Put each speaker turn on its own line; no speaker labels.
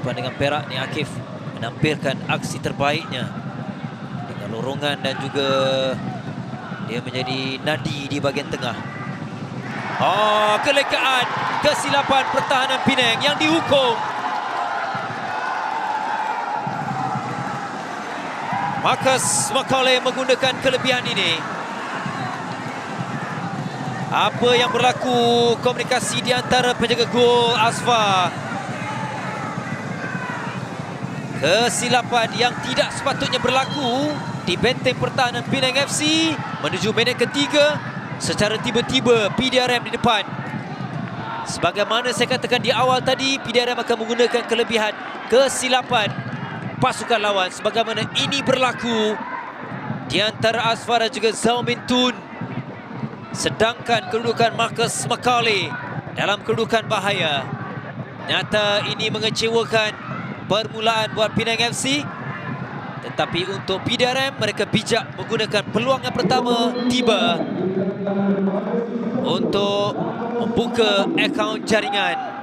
Berhadapan dengan Perak ni, Akif menampilkan aksi terbaiknya dengan lorongan dan juga dia menjadi nadi di bahagian tengah. Kelekaan, kesilapan pertahanan Penang yang dihukum. Marcus Macaulay menggunakan kelebihan ini. Apa yang berlaku komunikasi di antara penjaga gol Asfar. Kesilapan yang tidak sepatutnya berlaku di benteng pertahanan Penang FC menuju minit ketiga. Secara tiba-tiba PDRM di depan. Sebagaimana saya katakan di awal tadi, PDRM akan menggunakan kelebihan kesilapan pasukan lawan. Sebagaimana ini berlaku di antara Asfar dan juga Zhao Min Tun. Sedangkan kedudukan Marcus Macaulay dalam kedudukan bahaya. Nyata ini mengecewakan permulaan buat Penang FC. Tetapi untuk PDRM, mereka bijak menggunakan peluang yang pertama tiba untuk membuka akaun jaringan.